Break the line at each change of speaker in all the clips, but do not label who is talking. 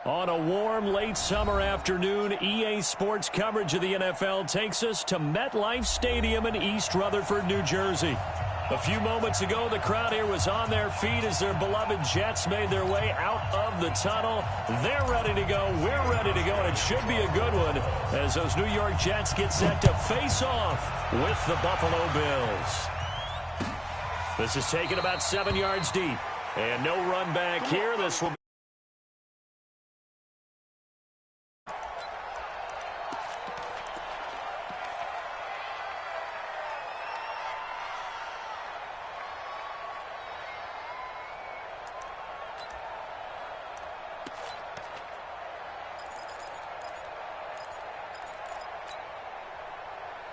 On a warm late summer afternoon, EA Sports coverage of the NFL takes us to MetLife Stadium in East Rutherford, New Jersey. A few moments ago, the crowd here was on their feet as their beloved Jets made their way out of the tunnel. They're ready to go. We're ready to go, and it should be a good one as those New York Jets get set to face off with the Buffalo Bills. This is taken about 7 yards deep, and no run back here. This will be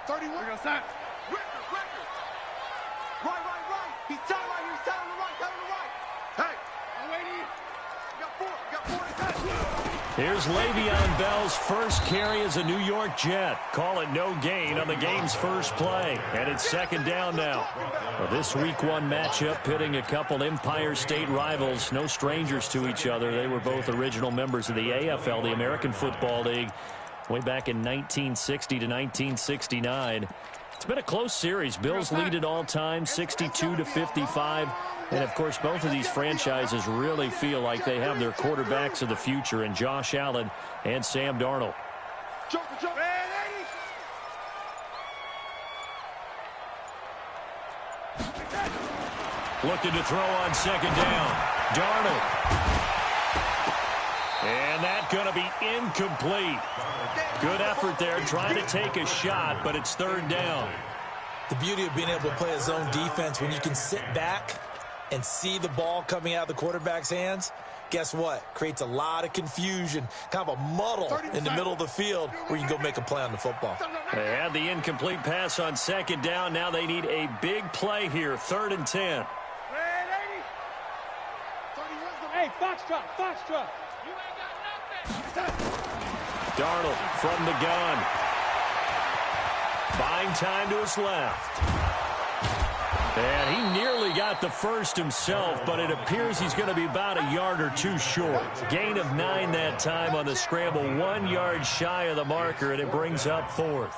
31. We're going to start. Record. Right. He's down right here. He's down on the right. Down on the right. Hey. I'm waiting. We got four to touch.
Here's Le'Veon Bell's first carry as a New York Jet. Call it no gain on the game's first play. And it's second down now. Well, this Week 1 matchup pitting a couple Empire State rivals. No strangers to each other. They were both original members of the AFL, the American Football League, way back in 1960 to 1969. It's been a close series. Bills lead it all time, 62-55. And, of course, both of these franchises really feel like they have their quarterbacks of the future in Josh Allen and Sam Darnold. Looking to throw on second down. Darnold. And that's going to be incomplete. Good effort there, trying to take a shot, but it's third down.
The beauty of being able to play a zone defense, when you can sit back and see the ball coming out of the quarterback's hands, guess what? Creates a lot of confusion, kind of a muddle in the middle of the field where you can go make a play on the football.
They had the incomplete pass on second down. Now they need a big play here, 3rd and 10.
Hey, Foxtrot.
Darnold from the gun. Buying time to his left. And he nearly got the first himself, but it appears he's going to be about a yard or two short. Gain of 9 that time on the scramble, 1 yard shy of the marker, and it brings up 4th.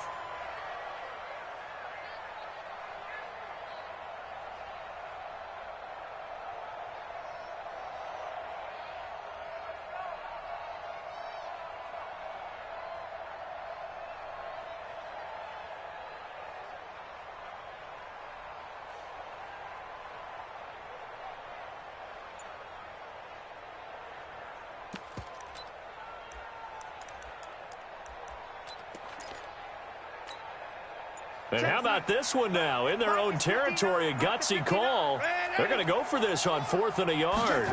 And how about this one now? In their own territory, a gutsy call. They're going to go for this on 4th and a yard.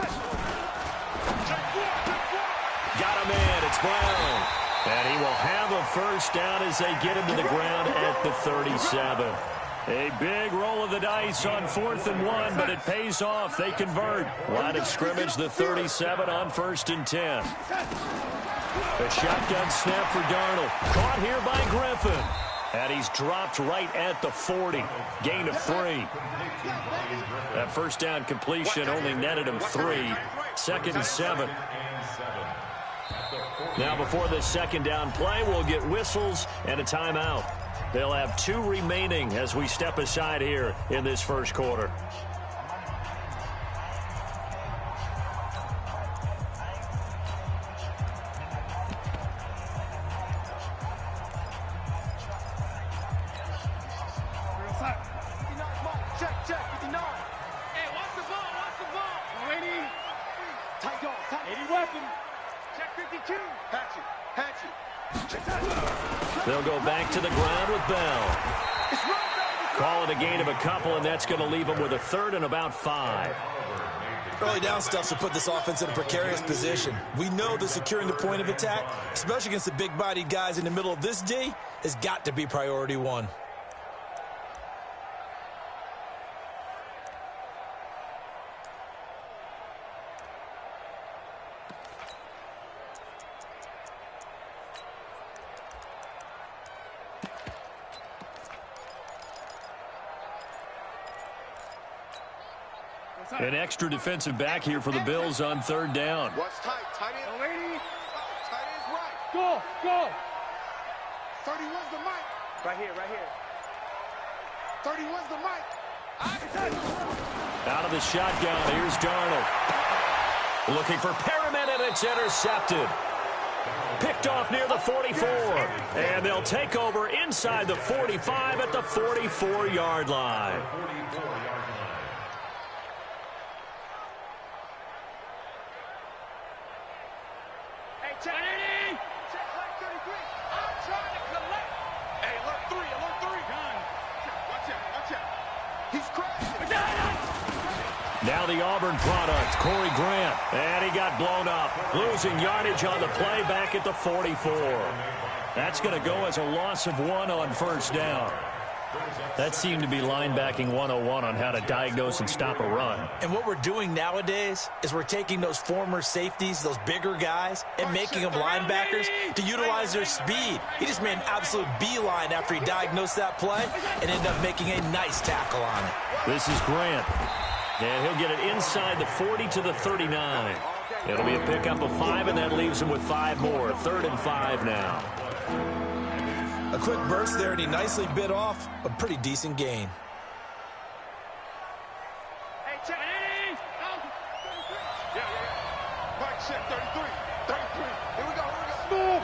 Got him in. It's Brown. And he will have a first down as they get him to the ground at the 37. A big roll of the dice on 4th and 1, but it pays off. They convert. Line of scrimmage, the 37 on 1st and 10. A shotgun snap for Darnold. Caught here by Griffin. And he's dropped right at the 40. Gain of 3. That first down completion only netted him 3. 2nd and 7. Now before the second down play, we'll get whistles and a timeout. They'll have 2 remaining as we step aside here in this first quarter. They'll go back to the ground with Bell. Call it a gain of a couple, and that's going to leave them with a 3rd and about 5.
Early down stuff to put this offense in a precarious position. We know that securing the point of attack, especially against the big-bodied guys in the middle of this D, has got to be priority 1.
An extra defensive back here for the Bills on third down.
Watch tight. Tight end. Tight end's right.
Go.
31's the mic.
Right here.
31's the mic.
Out of the shotgun, here's Darnold. Looking for Perriman, and it's intercepted. Picked off near the 44. And they'll take over inside the 45 at the 44-yard line.
Hey, check 33. I'm trying to collect. Hey, alert 3. Watch out. He's crashing.
Now the Auburn product, Corey Grant. And he got blown up. Losing yardage on the play back at the 44. That's going to go as a loss of 1 on first down. That seemed to be linebacking 101 on how to diagnose and stop a run.
And what we're doing nowadays is we're taking those former safeties, those bigger guys, and making them linebackers to utilize their speed. He just made an absolute beeline after he diagnosed that play and ended up making a nice tackle on it.
This is Grant. And he'll get it inside the 40 to the 39. It'll be a pickup of 5, and that leaves him with 5 more. 3rd and 5 now.
A quick burst there, and he nicely bit off a pretty decent gain.
Hey, check. Yeah. Mike, check 33. Here we go. Move.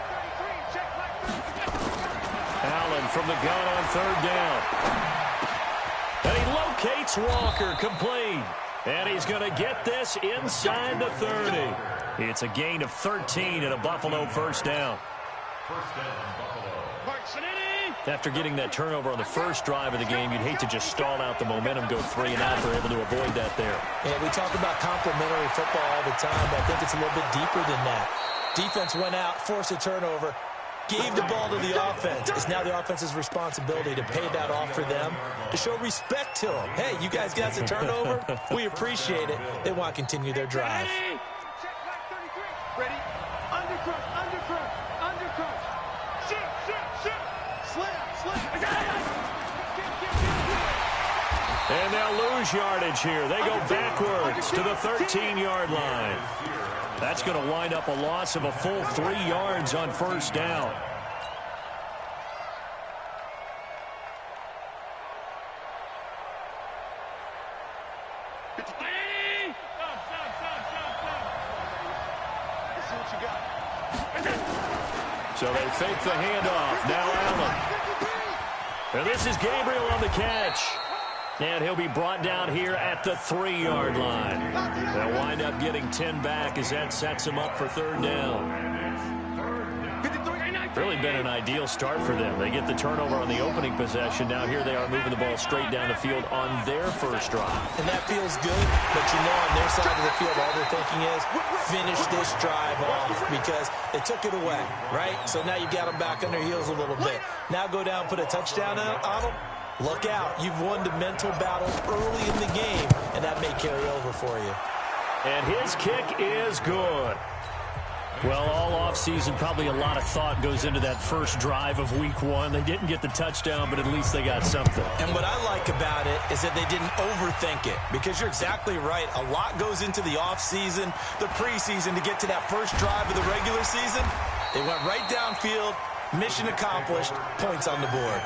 33. Check Mike 33.
Allen from the gun on 3rd down. And he locates Walker, complete. And he's going to get this inside the 30. It's a gain of 13 and a Buffalo first down. After getting that turnover on the first drive of the game, you'd hate to just stall out the momentum, go 3 and out. They're able to avoid that there.
Yeah, we talk about complementary football all the time, but I think it's a little bit deeper than that. Defense went out, forced a turnover, gave the ball to the offense. It's now the offense's responsibility to pay that off for them, to show respect to them. Hey, you guys got the turnover. We appreciate it. They want to continue their drive.
Check Mike 33. Ready? Undercrunch. Slam.
And they'll lose yardage here. They go backwards to the 13-yard line. That's going to wind up a loss of a full 3 yards on first down. So they fake the handoff. Now Allen. And this is Gabriel on the catch. And he'll be brought down here at the 3-yard line. They'll wind up getting 10 back as that sets them up for 3rd down. Really been an ideal start for them. They get the turnover on the opening possession. Now here they are moving the ball straight down the field on their first drive.
And that feels good, but you know on their side of the field all they're thinking is finish this drive off because they took it away, right? So now you got them back on their heels a little bit. Now go down, put a touchdown on them. Look out. You've won the mental battle early in the game, and that may carry over for you.
And his kick is good. Well, all offseason, probably a lot of thought goes into that first drive of week 1. They didn't get the touchdown, but at least they got something.
And what I like about it is that they didn't overthink it, because you're exactly right. A lot goes into the offseason, the preseason, to get to that first drive of the regular season. They went right downfield, mission accomplished, points on the board.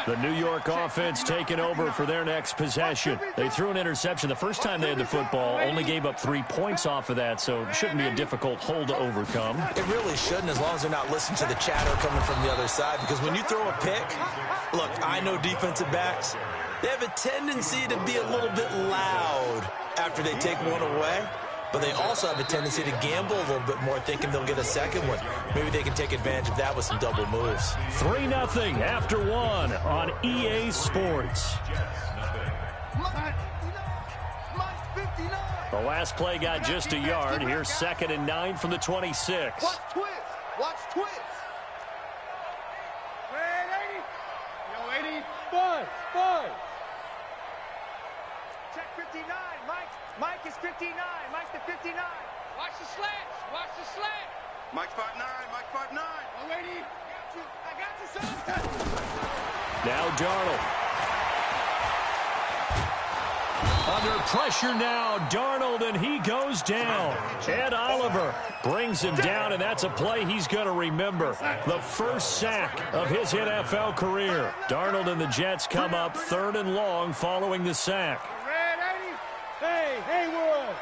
The New York offense taking over for their next possession. They threw an interception the first time they had the football, only gave up 3 points off of that, so it shouldn't be a difficult hole to overcome.
It really shouldn't, as long as they're not listening to the chatter coming from the other side, because when you throw a pick, look, I know defensive backs, they have a tendency to be a little bit loud after they take one away. But they also have a tendency to gamble a little bit more, thinking they'll get a second one. Maybe they can take advantage of that with some double moves.
3-0 after 1 on EA Sports. The last play got just a yard. Here's 2nd and 9 from the 26.
Watch twist. Ready? Yo, 80. Buzz. Check 59. Mike is 59. Mike's the 59. Watch the slant. Mike's 5'9". Oh, 80. I got you, son.
Now Darnold. Under pressure now, Darnold, and he goes down. Ed Oliver brings him down, and that's a play he's going to remember. The first sack of his NFL career. Darnold and the Jets come up 3rd and long following the sack.
Hey, Haywood.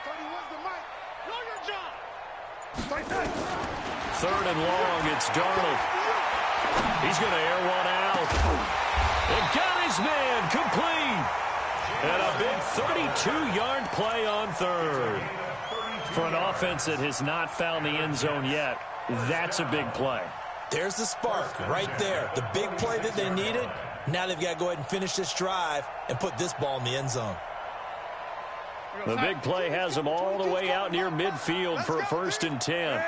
31's the mic. Know your job.
3rd and long, it's Darnold. He's going to air one out. And got his man complete. And a big 32-yard play on 3rd. For an offense that has not found the end zone yet, that's a big play.
There's the spark right there. The big play that they needed. Now they've got to go ahead and finish this drive and put this ball in the end zone.
The big play has them all the way out near midfield for a 1st and 10.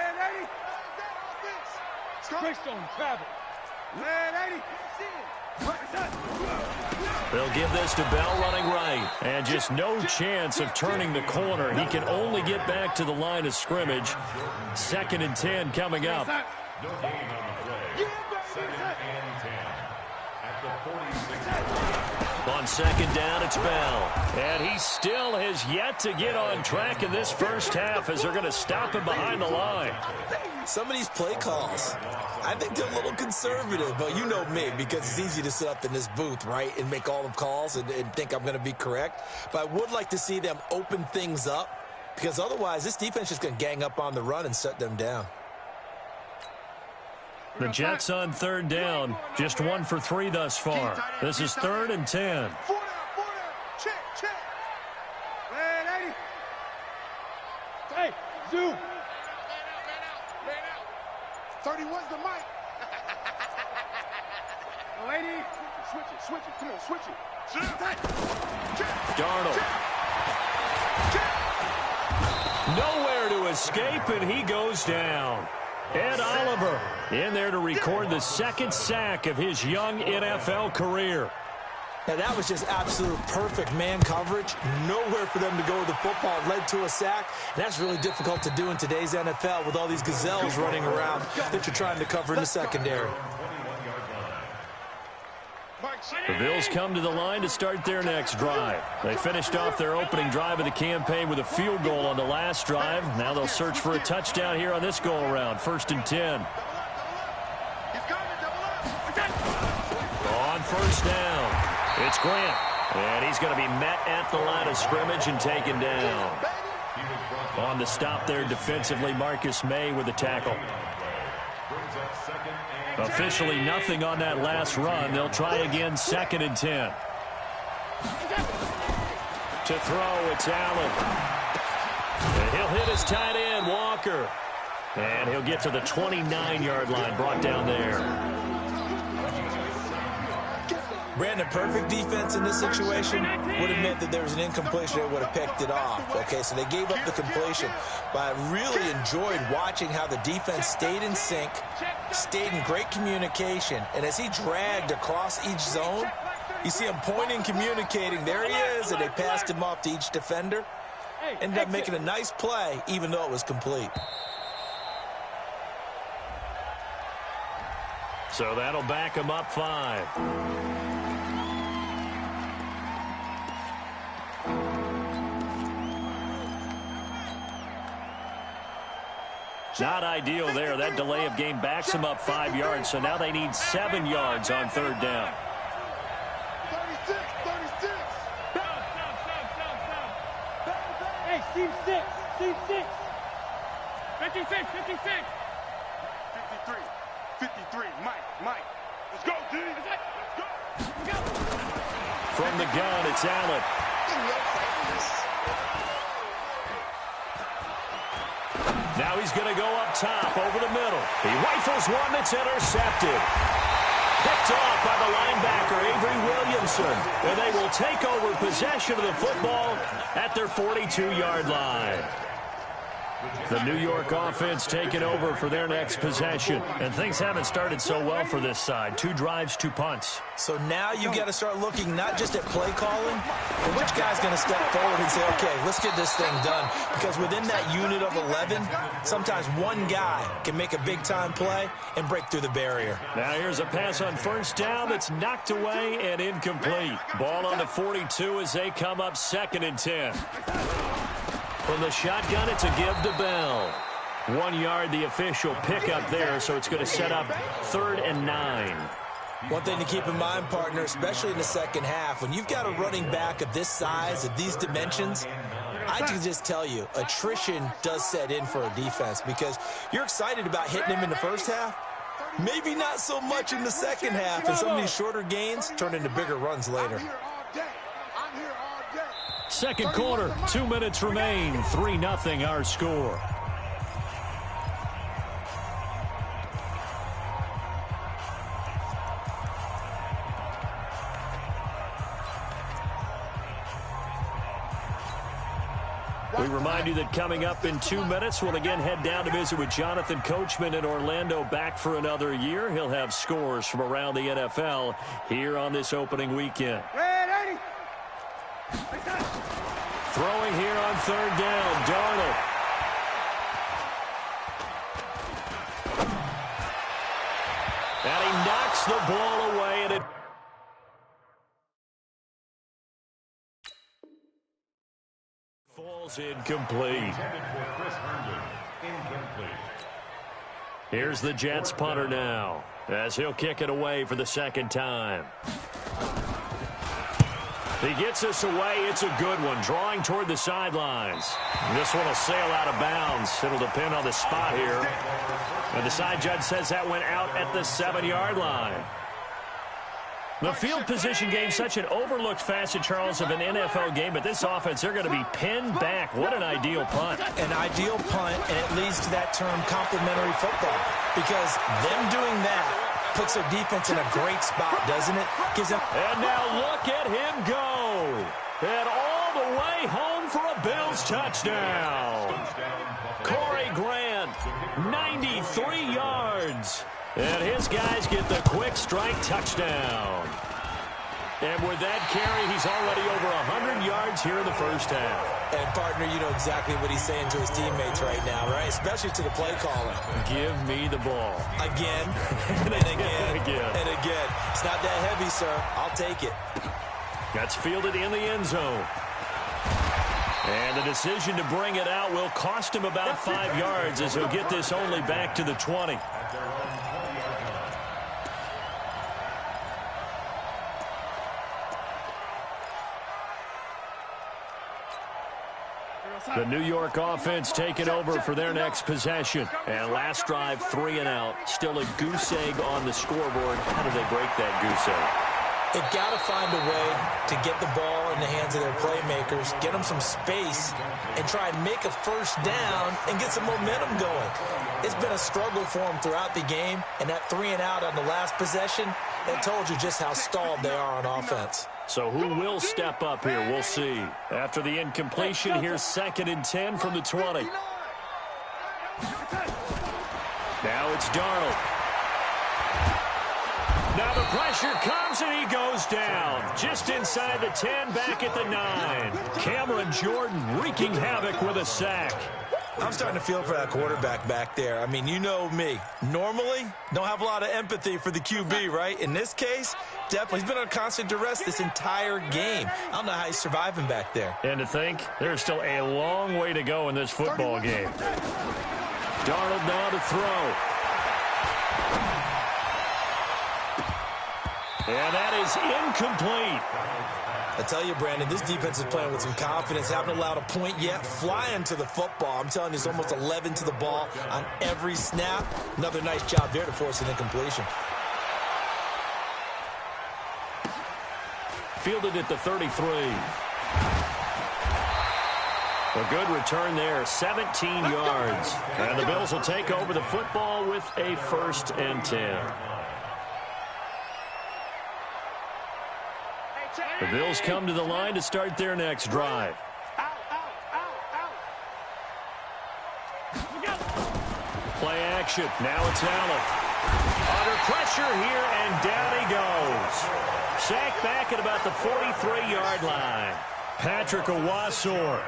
They'll give this to Bell running right. And just no chance of turning the corner. He can only get back to the line of scrimmage. 2nd and 10 coming up. On 2nd down, it's Bell. And he still has yet to get on track in this first half as they're going to stop him behind the line.
Some of these play calls, I think they're a little conservative, but you know me, because it's easy to sit up in this booth, right, and make all the calls and think I'm going to be correct. But I would like to see them open things up, because otherwise this defense is going to gang up on the run and shut them down.
The Jets on 3rd down, just 1 for 3 thus far. This is 3rd and 10.
Check. Hey, Zoo. 31's the mic. Lady, switch it. Come on, switch it.
Darnold. Nowhere to escape, and he goes down. Ed Oliver in there to record the 2nd sack of his young NFL career.
Now, that was just absolute perfect man coverage. Nowhere for them to go with the football. Led to a sack. And that's really difficult to do in today's NFL with all these gazelles running around that you're trying to cover in the secondary.
The Bills come to the line to start their next drive. They finished off their opening drive of the campaign with a field goal on the last drive. Now they'll search for a touchdown here on this go-around. 1st and 10. On 1st down, it's Grant. And he's going to be met at the line of scrimmage and taken down. On the stop there defensively, Marcus May with the tackle. Officially nothing on that last run. They'll try again, 2nd and 10. To throw, it's Allen. And he'll hit his tight end, Walker. And he'll get to the 29-yard line, brought down there.
Brandon, perfect defense in this situation would have meant that there was an incompletion that would have picked it off. Okay, so they gave up the completion. But I really enjoyed watching how the defense stayed in sync, stayed in great communication. And as he dragged across each zone, you see him pointing, communicating. There he is, and they passed him off to each defender. Ended up making a nice play, even though it was complete.
So that'll back him up 5. Not ideal there. That delay of game backs them up 5 yards, so now they need 7 yards on 3rd down.
36. Hey, Team 6. 56. 53. Mike. Let's go, D. Let's go.
From the gun, it's Allen. Now he's going to go up top over the middle. He rifles one that's intercepted. Picked off by the linebacker, Avery Williamson. And they will take over possession of the football at their 42-yard line. The New York offense taking over for their next possession. And things haven't started so well for this side. 2 drives, 2 punts.
So now you got to start looking not just at play calling, but which guy's going to step forward and say, okay, let's get this thing done. Because within that unit of 11, sometimes one guy can make a big-time play and break through the barrier.
Now here's a pass on first down that's knocked away and incomplete. Ball on the 42 as they come up 2nd and 10. From the shotgun, it's a give to Bell. 1 yard, the official pickup there, so it's going to set up 3rd and 9.
One thing to keep in mind, partner, especially in the second half, when you've got a running back of this size, of these dimensions, I can just tell you, attrition does set in for a defense because you're excited about hitting him in the first half. Maybe not so much in the second half, and some of these shorter gains turn into bigger runs later.
Second quarter, 2 minutes remain. 3-0 our score. We remind you that coming up in 2 minutes, we'll again head down to visit with Jonathan Coachman in Orlando, back for another year. He'll have scores from around the NFL here on this opening weekend. Throwing here on 3rd down, Darnold. And he knocks the ball away, and it falls incomplete. Here's the Jets punter now, as he'll kick it away for the 2nd time. He gets us away. It's a good one. Drawing toward the sidelines. This one will sail out of bounds. It'll depend on the spot here. And the side judge says that went out at the 7-yard line. The field position game, such an overlooked facet, Charles, of an NFL game. But this offense, they're going to be pinned back. What an ideal punt.
An ideal punt, and it leads to that term complementary football. Because them doing that puts their defense in a great spot, doesn't it? Gives them.
And now look at him go. And all the way home for a Bills touchdown. Corey Grant, 93 yards. And his guys get the quick strike touchdown. And with that carry, he's already over 100 yards here in the first half.
And, partner, you know exactly what he's saying to his teammates right now, right? Especially to the play caller.
Give me the ball.
Again, and again, and again. It's not that heavy, sir. I'll take it.
That's fielded in the end zone. And the decision to bring it out will cost him about 5 yards as he'll get this only back to the 20. The New York offense taking over for their next possession. And last drive, 3 and out. Still a goose egg on the scoreboard. How do they break that goose egg?
They've got to find a way to get the ball in the hands of their playmakers, get them some space, and try and make a first down and get some momentum going. It's been a struggle for them throughout the game, and that 3 and out on the last possession, that told you just how stalled they are on offense.
So who will step up here? We'll see. After the incompletion, here's 2nd and 10 from the 20. Now it's Darnold. Now the pressure comes and he goes down. Just inside the 10, back at the 9. Cameron Jordan wreaking havoc with a sack.
I'm starting to feel for that quarterback back there. I mean, you know me. Normally, don't have a lot of empathy for the QB, right? In this case, definitely. He's been on constant duress this entire game. I don't know how he's surviving back there.
And to think, there's still a long way to go in this football game. Darnold now to throw. And that is incomplete.
I tell you, Brandon, this defense is playing with some confidence. Haven't allowed a point yet. Flying to the football. I'm telling you, it's almost 11 to the ball on every snap. Another nice job there to force an incompletion.
Fielded at the 33. A good return there, 17 yards. And the Bills will take over the football with a 1st and 10. The Bills come to the line to start their next drive. Play action. Now it's Allen. Under pressure here, and down he goes. Sacked back at about the 43-yard line. Patrick Owasor.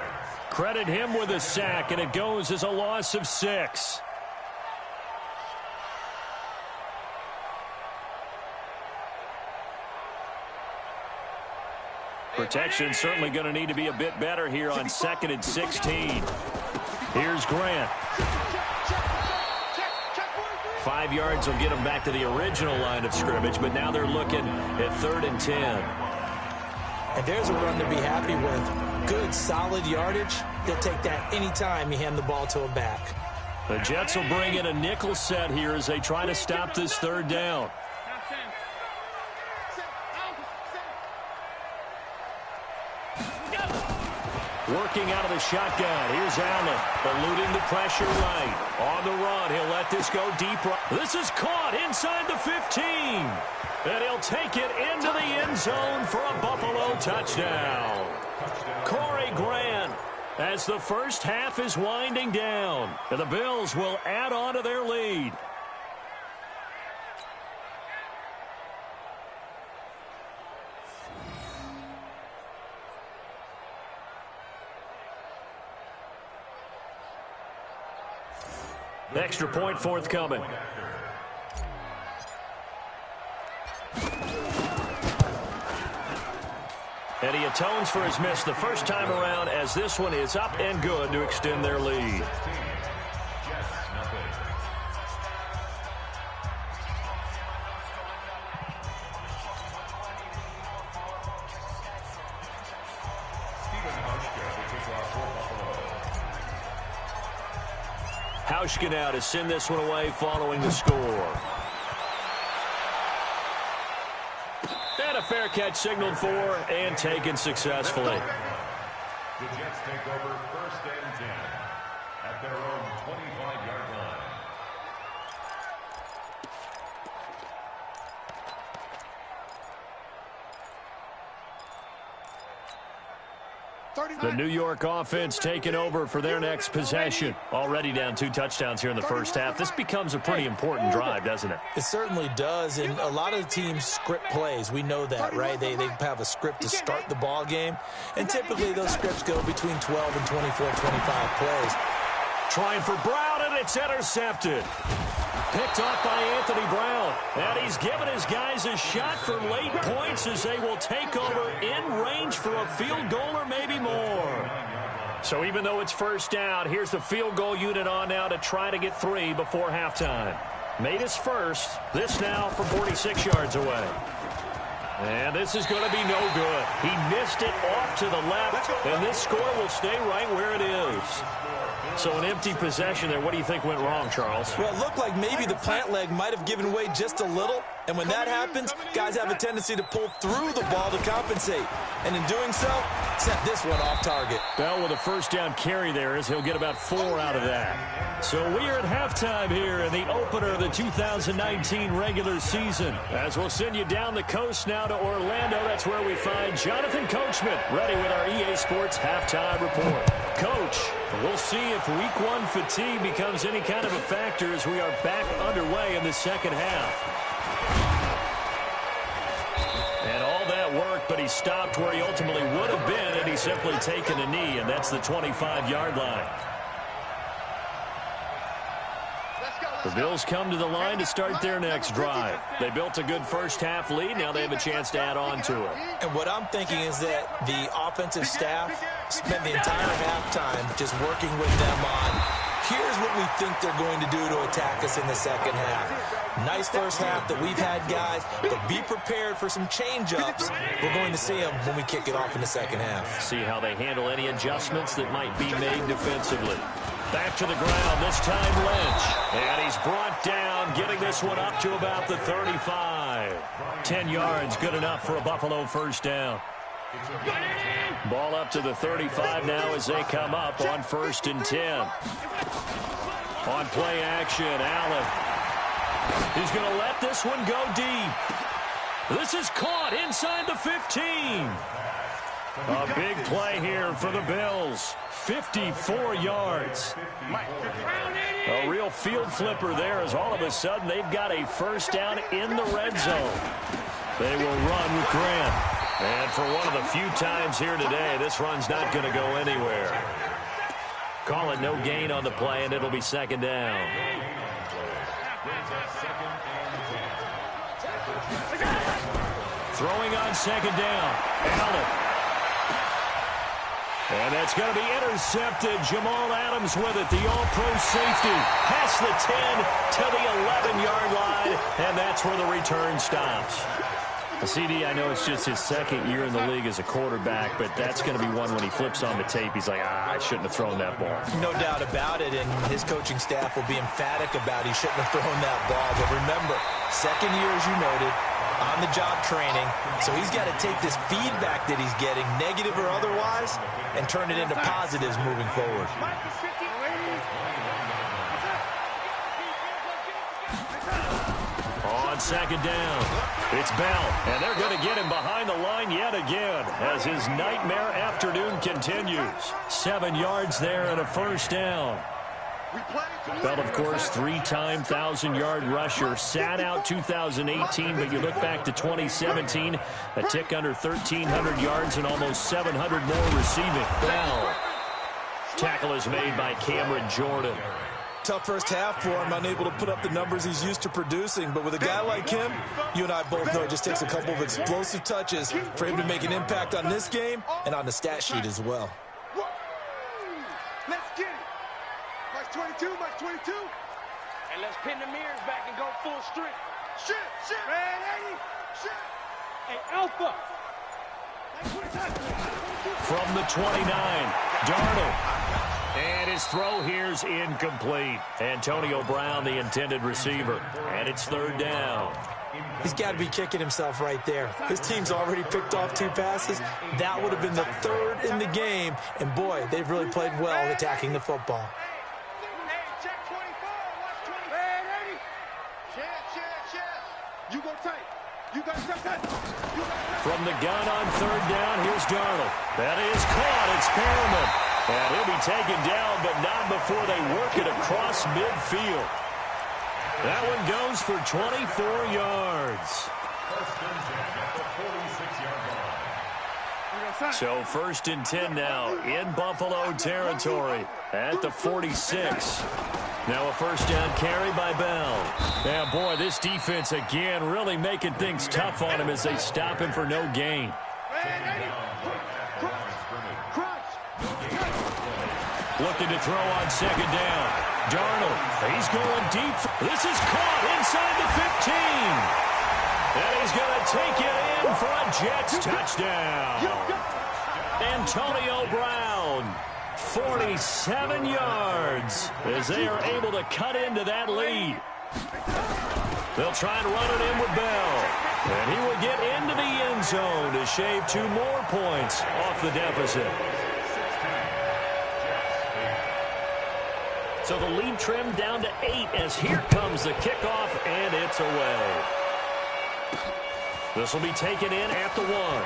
Credit him with a sack, and it goes as a loss of 6. Protection certainly going to need to be a bit better here on 2nd and 16. Here's Grant. 5 yards will get them back to the original line of scrimmage, but now they're looking at 3rd and 10.
And there's a run to be happy with. Good, solid yardage. He'll take that anytime you hand the ball to a back.
The Jets will bring in a nickel set here as they try to stop this 3rd down. Working out of the shotgun. Here's Allen. Eluding the pressure right. On the run. He'll let this go deep. This is caught inside the 15. And he'll take it into the end zone for a Buffalo touchdown. Corey Grant, as the first half is winding down. And the Bills will add on to their lead. Extra point forthcoming. And he atones for his miss the first time around, as this one is up and good to extend their lead. Hauschka now to send this one away following the score. And a fair catch signaled for and taken successfully.
The Jets take over 1st and 10 at their own 25-yard line.
The New York offense taking over for their next possession. Already down 2 touchdowns here in the first half. This becomes a pretty important drive, doesn't it?
It certainly does, and a lot of the teams script plays. We know that, right? They have a script to start the ball game, and typically those scripts go between 12 and 24, 25 plays.
Trying for Brown, and it's intercepted. Picked off by Anthony Brown. And he's given his guys a shot for late points as they will take over in range for a field goal or maybe more. So even though it's first down, here's the field goal unit on now to try to get 3 before halftime. Made his first. This now from 46 yards away. And this is going to be no good. He missed it off to the left, and this score will stay right where it is. So an empty possession there. What do you think went wrong, Charles?
Well, it looked like maybe the plant leg might have given way just a little. And when that happens, guys have a tendency to pull through the ball to compensate. And in doing so, set this one off target.
Bell with a first down carry there as he'll get about 4 out of that. So we are at halftime here in the opener of the 2019 regular season. As we'll send you down the coast now to Orlando, that's where we find Jonathan Coachman ready with our EA Sports halftime report. Coach, we'll see if week 1 fatigue becomes any kind of a factor as we are back underway in the second half. And all that work, but he stopped where he ultimately would have been had he simply taken a knee, and that's the 25-yard line. The Bills come to the line to start their next drive. They built a good first half lead. Now they have a chance to add on to it.
And what I'm thinking is that the offensive staff spent the entire halftime just working with them on, here's what we think they're going to do to attack us in the second half. Nice first half that we've had, guys, but be prepared for some change-ups. We're going to see them when we kick it off in the second half.
See how they handle any adjustments that might be made defensively. Back to the ground, this time Lynch. And he's brought down, getting this one up to about the 35. 10 yards, good enough for a Buffalo first down. Ball up to the 35 now as they come up on 1st and 10. On play action, Allen. He's going to let this one go deep. This is caught inside the 15. A big play here for the Bills. 54 yards. A real field flipper there as all of a sudden they've got a first down in the red zone. They will run with Grant. And for one of the few times here today, this run's not going to go anywhere. Call it no gain on the play, and it'll be second down. Throwing on second down. Allen. And that's going to be intercepted. Jamal Adams with it, the all-pro safety. Past the 10 to the 11-yard line, and that's where the return stops. CD, I know it's just his second year in the league as a quarterback, but that's going to be one when he flips on the tape. He's like, I shouldn't have thrown that ball.
No doubt about it, and his coaching staff will be emphatic about he shouldn't have thrown that ball. But remember, second year, as you noted, on-the-job training, so he's got to take this feedback that he's getting, negative or otherwise, and turn it into positives moving forward.
On second down, it's Bell, and they're going to get him behind the line yet again as his nightmare afternoon continues. 7 yards there and a first down. Bell, of course, three-time 1,000-yard rusher, sat out 2018, but you look back to 2017, a tick under 1,300 yards and almost 700 more receiving. Bell. Tackle is made by Cameron Jordan.
Tough first half for him, unable to put up the numbers he's used to producing. But with a guy like him, you and I both know it just takes a couple of explosive touches for him to make an impact on this game and on the stat sheet as well.
Let's get it. March 22, March 22.
And let's pin the mirrors back and go full strength.
Shit. Red 80. Shit.
Hey, Alpha.
From the 29, Darnold. And his throw here's incomplete. Antonio Brown, the intended receiver. And it's third down.
He's got to be kicking himself right there. His team's already picked off 2 passes. That would have been the third in the game. And, boy, they've really played well attacking the football.
Hey, check 24. Watch 20. Red 80. Check. You go tight. You got that.
From the gun on third down, here's Darnold. That is caught. It's Perriman. And he'll be taken down, but not before they work it across midfield. That one goes for 24 yards. So 1st and 10 now in Buffalo territory at the 46. Now a first down carry by Bell. Yeah, boy, this defense again really making things tough on him as they stop him for no gain. Looking to throw on second down. Darnold, he's going deep. This is caught inside the 15. And he's going to take it in for a Jets touchdown. Antonio Brown, 47 yards as they are able to cut into that lead. They'll try and run it in with Bell. And he will get into the end zone to shave 2 more points off the deficit. So the lead trimmed down to 8 as here comes the kickoff, and it's away. This will be taken in at the 1.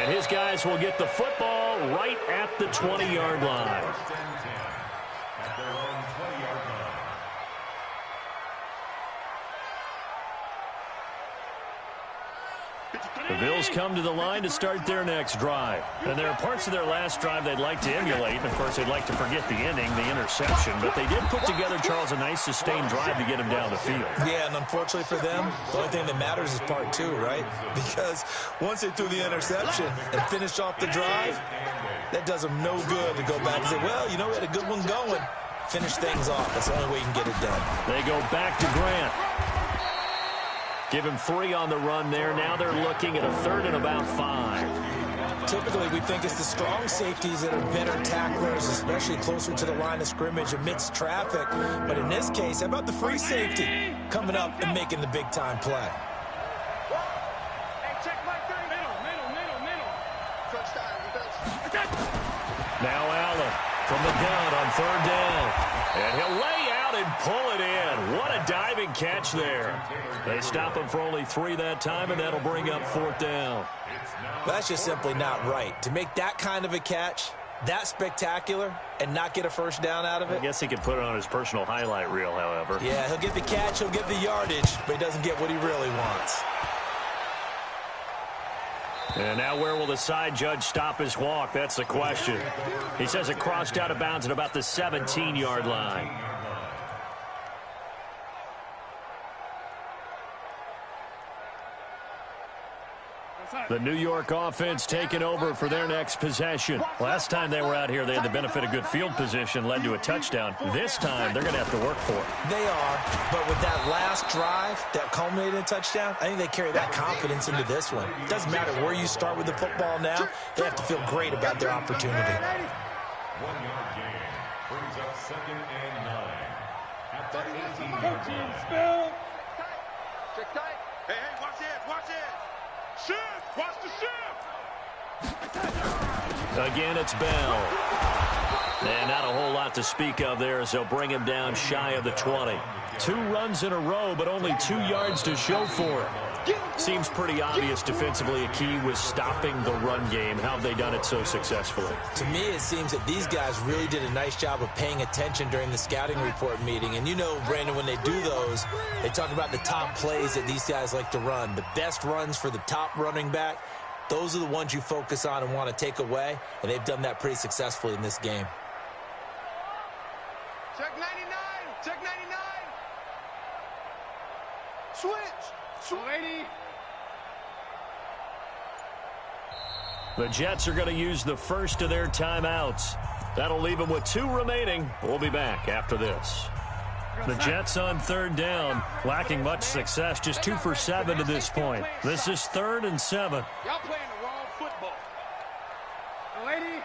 And his guys will get the football right at the 20-yard line.
At their own 20-yard line.
The Bills come to the line to start their next drive. And there are parts of their last drive they'd like to emulate. And, of course, they'd like to forget the ending, the interception. But they did put together, Charles, a nice sustained drive to get him down the field.
Yeah, and unfortunately for them, the only thing that matters is part 2, right? Because once they threw the interception and finished off the drive, that does them no good to go back and say, well, you know, we had a good one going. Finish things off. That's the only way you can get it done.
They go back to Grant. Give him 3 on the run there. Now they're looking at a 3rd and about 5.
Typically, we think it's the strong safeties that are better tacklers, especially closer to the line of scrimmage amidst traffic. But in this case, how about the free safety coming up and making the big-time play?
Hey, check my 3. Middle.
Now Allen from the gun on 3rd down. And he'll lay out and pull it in. What a diving catch there. They stop him for only 3 that time, and that'll bring up 4th down.
That's just simply not right. To make that kind of a catch, that spectacular, and not get a first down out of it.
I guess he could put it on his personal highlight reel, however.
Yeah, he'll get the catch, he'll get the yardage, but he doesn't get what he really wants.
And now where will the side judge stop his walk? That's the question. He says it crossed out of bounds at about the 17-yard line. The New York offense taking over for their next possession. Last time they were out here, they had the benefit of good field position, led to a touchdown. This time, they're going to have to work for it.
They are, but with that last drive that culminated in a touchdown, I think they carry that confidence into this one. It doesn't matter where you start with the football now. They have to feel great about their opportunity.
1-yard gain brings up 2nd and 9 at the 18-yard line.
Check tight. Hey, watch it, watch it. Shift, watch the shift.
Again, it's Bell. And not a whole lot to speak of there as they'll bring him down shy of the 20. 2 runs in a row, but only 2 yards to show for it. Seems pretty obvious defensively a key was stopping the run game. How have they done it so successfully?
To me, it seems that these guys really did a nice job of paying attention during the scouting report meeting. And you know, Brandon, when they do those, they talk about the top plays that these guys like to run. The best runs for the top running back, those are the ones you focus on and want to take away. And they've done that pretty successfully in this game.
Check 99, check 99. Switch. Lady.
The Jets are going to use the first of their timeouts. That'll leave them with 2 remaining. We'll be back after this. The Jets on 3rd down, lacking much success, just 2 for 7 to this point. This is 3rd and 7.
Y'all playing the wrong football.
Lady.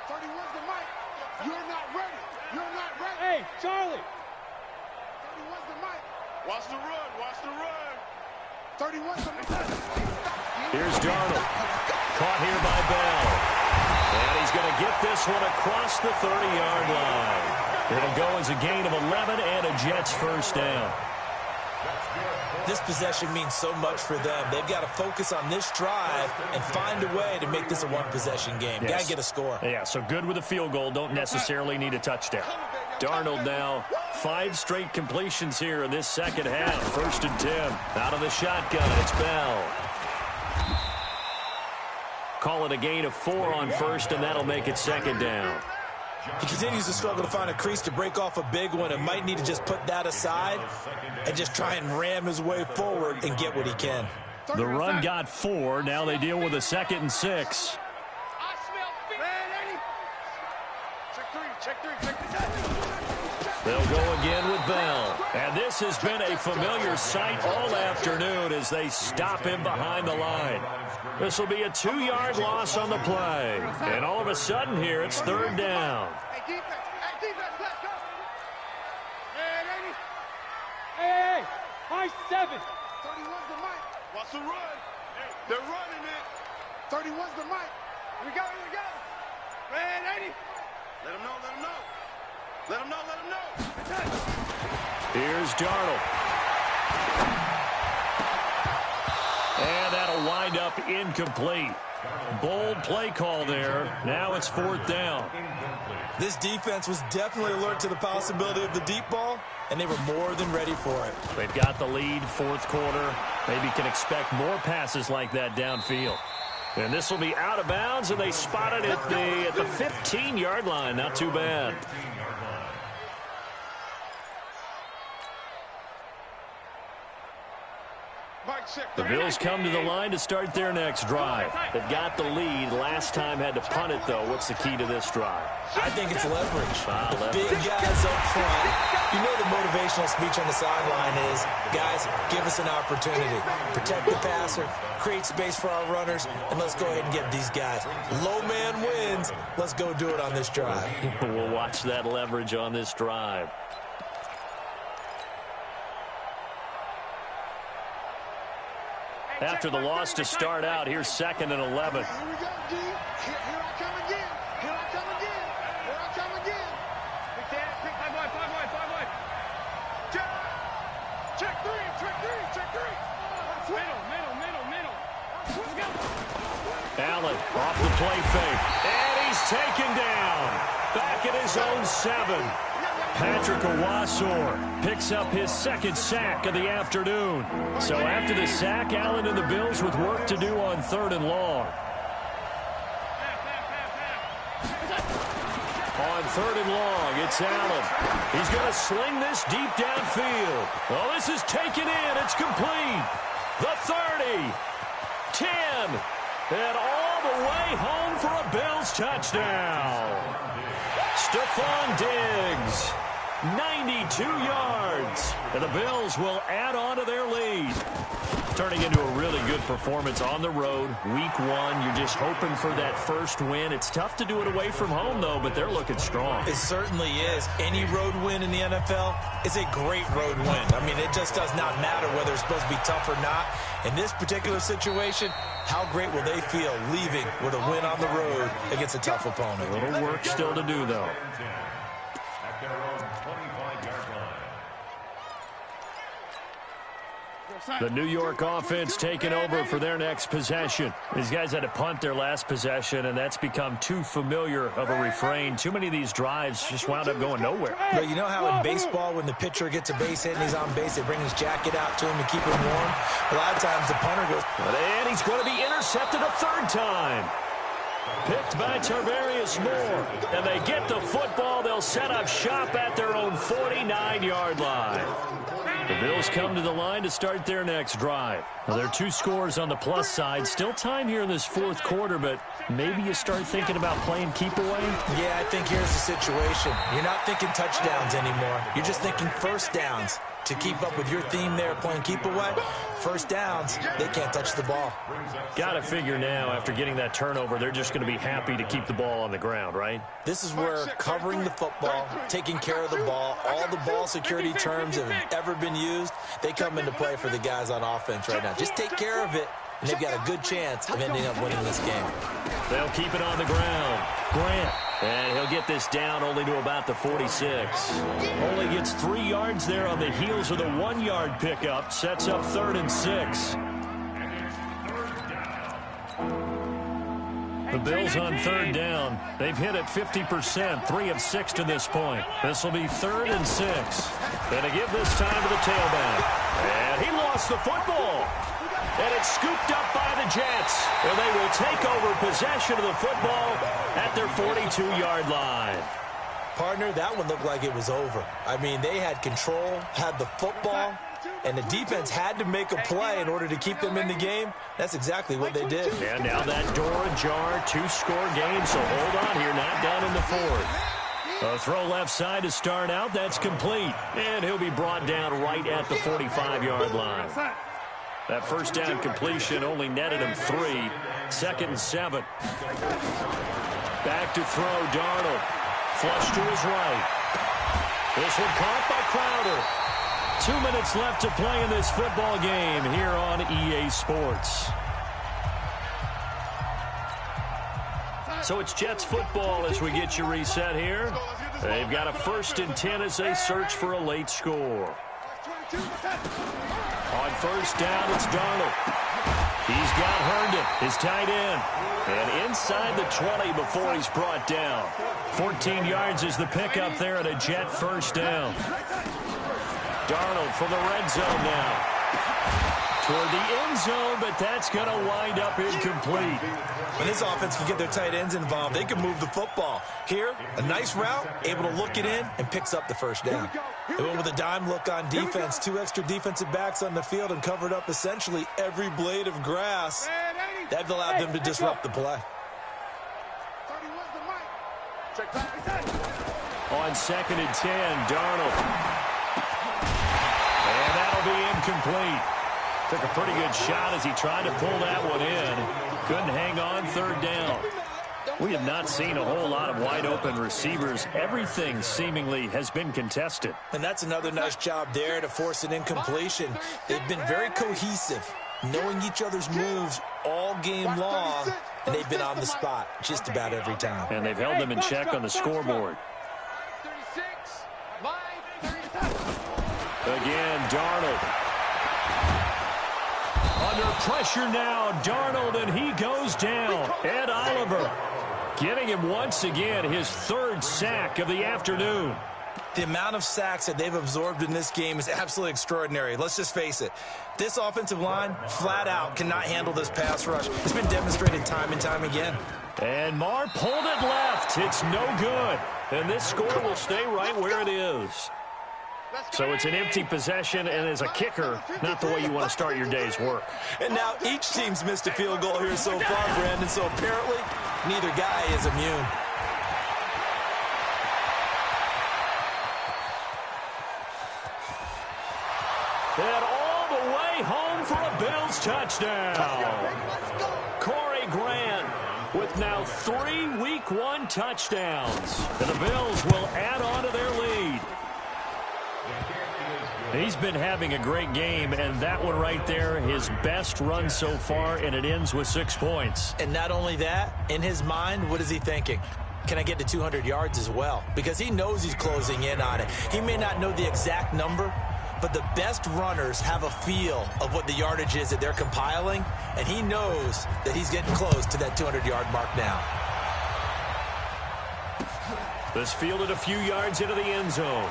31's the mic. You're not ready. You're not ready.
Hey, Charlie.
31's the mic. Watch the run. Watch the run. 31's the mic.
Here's Darnold. Caught here by Bell. And he's going to get this one across the 30-yard line. It'll go as a gain of 11 and a Jets first down.
This possession means so much for them. They've got to focus on this drive and find a way to make this a one-possession game.
Yes.
Got to get a score.
Yeah, so good with a field goal. Don't necessarily need a touchdown. Darnold now, 5 straight completions here in this second half. 1st and 10. Out of the shotgun, it's Bell. Call it a gain of 4 on 1st, and that'll make it 2nd down.
He continues to struggle to find a crease to break off a big one and might need to just put that aside and just try and ram his way forward and get what he can.
The run got 4. Now they deal with a 2nd and 6.
I smell feet.
Check 3, check 3, check 3.
They'll go again with Bell. And this has been a familiar sight all afternoon as they stop him behind the line. This will be a 2-yard loss on the play. And all of a sudden here, it's 3rd down.
Hey, defense, let's go.
Hey, high 7.
31's the mic. Watch the run. Hey, they're running it. 31's the mic. Here we go. Red 80. Let him know. Let him know.
Here's Darnold. And that'll wind up incomplete. Bold play call there. Now it's 4th down.
This defense was definitely alert to the possibility of the deep ball, and they were more than ready for it.
They've got the lead, 4th quarter. Maybe can expect more passes like that downfield. And this will be out of bounds, and they spot it at the 15-yard line. Not too bad. The Bills come to the line to start their next drive. They've got the lead. Last time had to punt it, though. What's the key to this drive?
I think it's leverage. The
leverage.
big guys up front. You know the motivational speech on the sideline is, guys, give us an opportunity. Protect the passer, create space for our runners, and let's go ahead and get these guys. Low man wins. Let's go do it on this drive.
We'll watch that leverage on this drive. After the loss to start out, here's 2nd and 11.
Here we go, D. Here I come again. Big Dan, pick 5 wide.
play fake. And he's taken down. Back at his own 7. Patrick Owasor picks up his second sack of the afternoon. So after the sack, Allen and the Bills with work to do on 3rd and long. On 3rd and long, it's Allen. He's going to sling this deep downfield. Well, this is taken in. It's complete. The 30. 10. And all the way home for a Bills touchdown. Stephon Diggs, 92 yards. And the Bills will add on to their lead. Turning into a really good performance on the road. Week 1, you're just hoping for that first win. It's tough to do it away from home, though, but they're looking strong.
It certainly is. Any road win in the NFL is a great road win. I mean, it just does not matter whether it's supposed to be tough or not. In this particular situation, how great will they feel leaving with a win on the road against a tough opponent?
A little work still to do, though.
At their own 25-yard line.
The New York offense taking over for their next possession. These guys had to punt their last possession, and that's become too familiar of a refrain. Too many of these drives just wound up going nowhere.
But you know how in baseball, when the pitcher gets a base hit and he's on base, they bring his jacket out to him to keep him warm? A lot of times the punter goes...
And he's going to be intercepted a 3rd time. Picked by Tarvarius Moore. And they get the football. They'll set up shop at their own 49-yard line. The Bills come to the line to start their next drive. Now, there are 2 scores on the plus side. Still time here in this 4th quarter, but maybe you start thinking about playing keep away?
Yeah, I think here's the situation. You're not thinking touchdowns anymore. You're just thinking first downs. To keep up with your theme there, playing keep away, first downs, they can't touch the ball.
Got to figure now, after getting that turnover, they're just going to be happy to keep the ball on the ground, right?
This is where covering the football, taking care of the ball, all the ball security terms that have ever been used, they come into play for the guys on offense right now. Just take care of it, and they've got a good chance of ending up winning this game.
They'll keep it on the ground. Grant. And he'll get this down only to about the 46. Only gets 3 yards there on the heels of the 1-yard pickup. Sets up 3rd and 6. The Bills on 3rd down. They've hit it 50%, 3 of 6 to this point. This will be 3rd and 6. And to give this time to the tailback. And he lost the football. And it's scooped up by the Jets. And they will take over possession of the football at their 42-yard line.
Partner, that one looked like it was over. I mean, they had control, had the football, and the defense had to make a play in order to keep them in the game. That's exactly what they did.
And now that door ajar, 2-score game, so hold on here, not down in the 4th. A throw left side to start out, that's complete. And he'll be brought down right at the 45-yard line. That first down completion only netted him 3. 2nd and 7. Back to throw, Darnold. Flush to his right. This one caught by Crowder. 2 minutes left to play in this football game here on EA Sports. So it's Jets football as we get you reset here. They've got a 1st and 10 as they search for a late score. On 1st down, it's Darnold. He's got Herndon, his tight end. And inside the 20 before he's brought down. 14 yards is the pickup there at a Jet 1st down. Darnold from the red zone now. Toward the end zone, but that's going to wind up incomplete.
When this offense can get their tight ends involved, they can move the football. Here, a nice route, able to look it in, and picks up the 1st down. They went with a dime look on defense. 2 extra defensive backs on the field and covered up essentially every blade of grass. That allowed them to disrupt the play.
On 2nd and 10, Darnold. And that'll be incomplete. Took a pretty good shot as he tried to pull that one in. Couldn't hang on 3rd down. We have not seen a whole lot of wide-open receivers. Everything seemingly has been contested.
And that's another nice job there to force an incompletion. They've been very cohesive, knowing each other's moves all game long, and they've been on the spot just about every time.
And they've held them in check on the scoreboard. Again, Darnold. On Under pressure now, Darnold, and he goes down. Ed Oliver getting him once again his third sack of the afternoon.
The amount of sacks that they've absorbed in this game is absolutely extraordinary. Let's just face it. This offensive line, flat out, cannot handle this pass rush. It's been demonstrated time and time again.
And Marr pulled it left. It's no good. And this score will stay right where it is. So it's an empty possession, and as a kicker, not the way you want to start your day's work.
And now each team's missed a field goal here so far, Brandon, so apparently neither guy is immune.
And all the way home for a Bills touchdown. Corey Grant with now 3 Week 1 touchdowns. And the Bills will add on to their lead. He's been having a great game, and that one right there, his best run so far, and it ends with 6 points.
And not only that, in his mind, what is he thinking? Can I get to 200 yards as well? Because he knows he's closing in on it. He may not know the exact number, but the best runners have a feel of what the yardage is that they're compiling, and he knows that he's getting close to that 200-yard mark now.
This fielded a few yards into the end zone.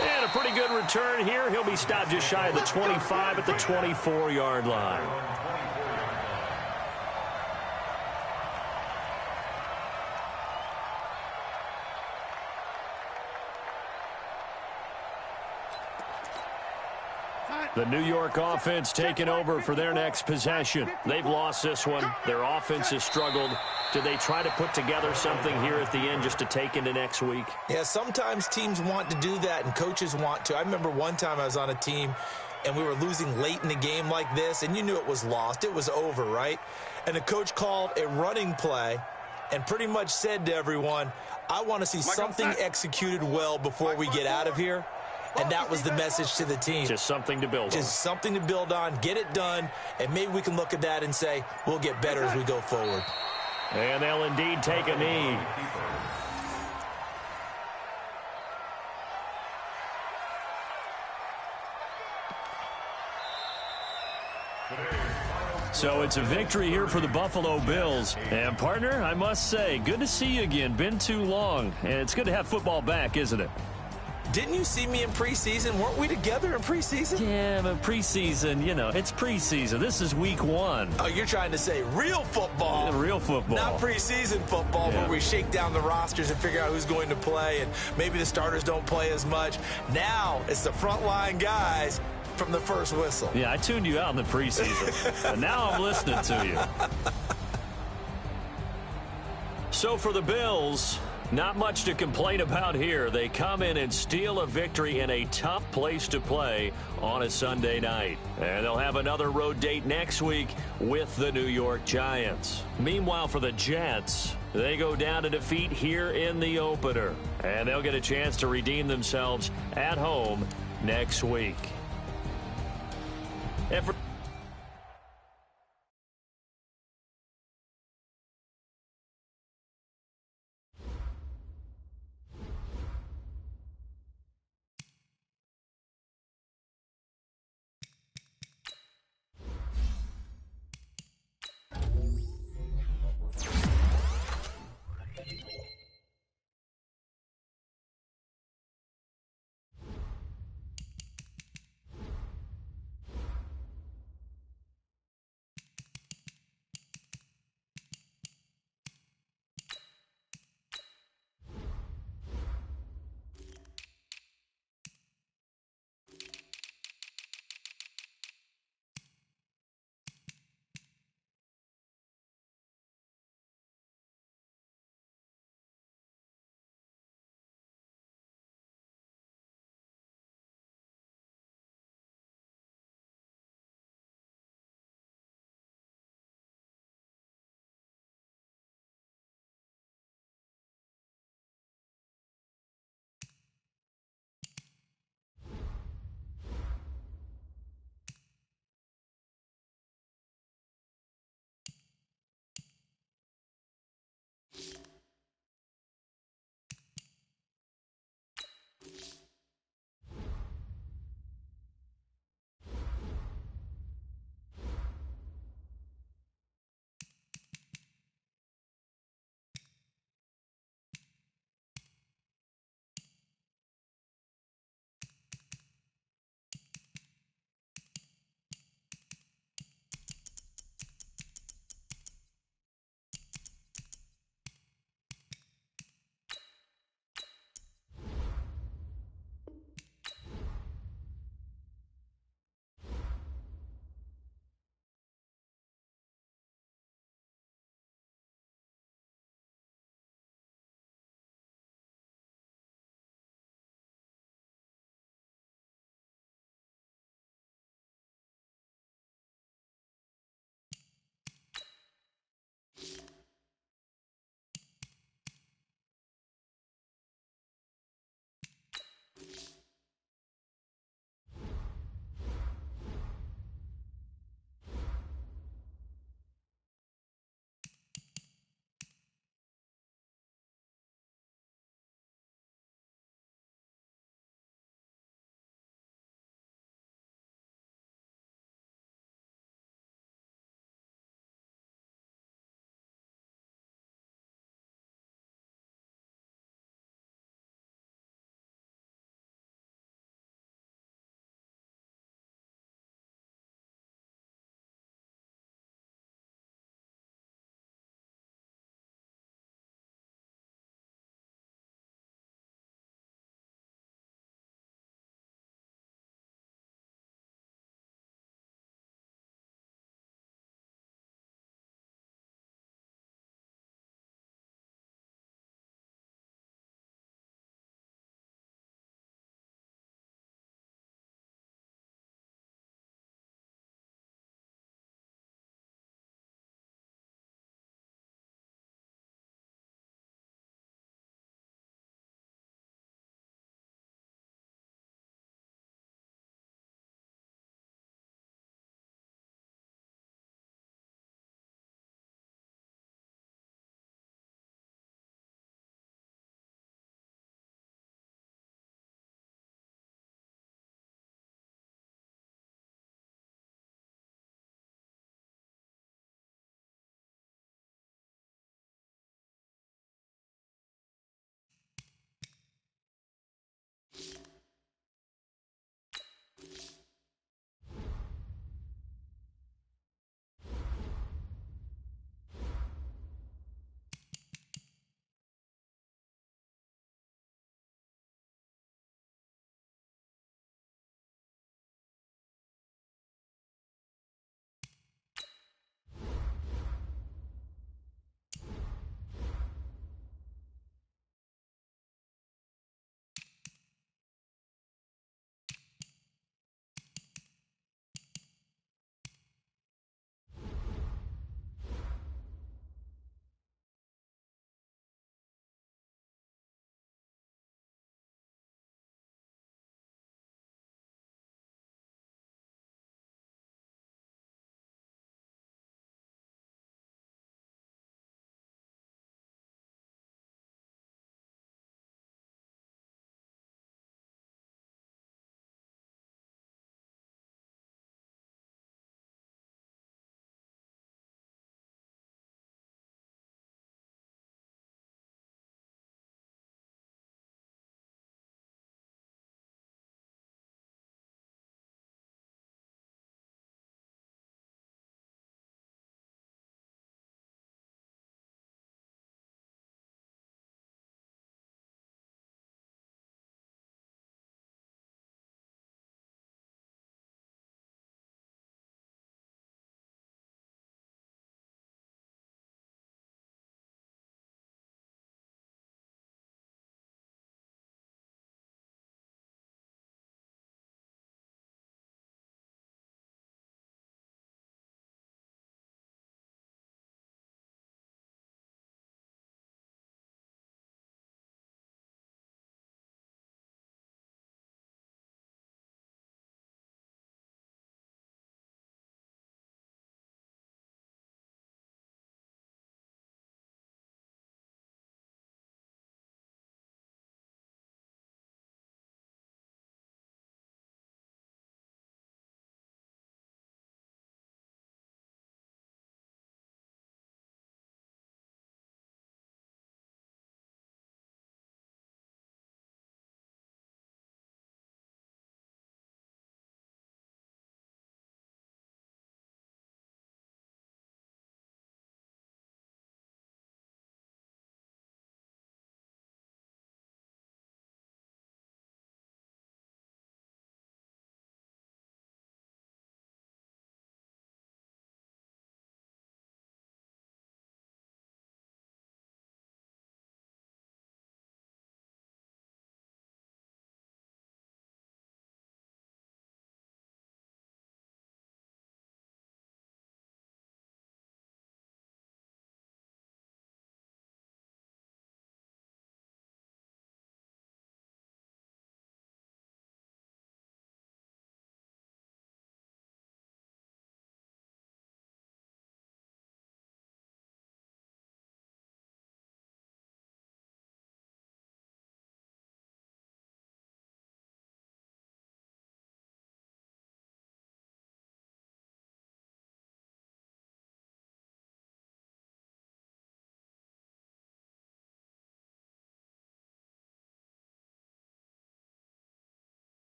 And a pretty good return here. He'll be stopped just shy of the 25 at the 24-yard line. The New York offense taking over for their next possession. They've lost this one. Their offense has struggled. Do they try to put together something here at the end just to take into next week?
Yeah, sometimes teams want to do that and coaches want to. I remember one time I was on a team and we were losing late in the game like this, and you knew it was lost. It was over, right? And the coach called a running play and pretty much said to everyone, I want to see something executed well before we get out of here. And that was the message to the team.
Just something to build on.
Just something to build on, get it done, and maybe we can look at that and say, we'll get better as we go forward.
And they'll indeed take a knee. So it's a victory here for the Buffalo Bills. And, partner, I must say, good to see you again. Been too long. And it's good to have football back, isn't it?
Didn't you see me in preseason? Weren't we together in preseason?
Yeah, but preseason, you know, it's preseason. This is week 1.
Oh, you're trying to say real football.
Yeah, real football.
Not preseason football,
yeah,
where we shake down the rosters and figure out who's going to play, and maybe the starters don't play as much. Now it's the frontline guys from the first whistle.
Yeah, I tuned you out in the preseason, but now I'm listening to you. So for the Bills, not much to complain about here. They come in and steal a victory in a tough place to play on a Sunday night. And they'll have another road date next week with the New York Giants. Meanwhile, for the Jets, they go down to defeat here in the opener. And they'll get a chance to redeem themselves at home next week. And for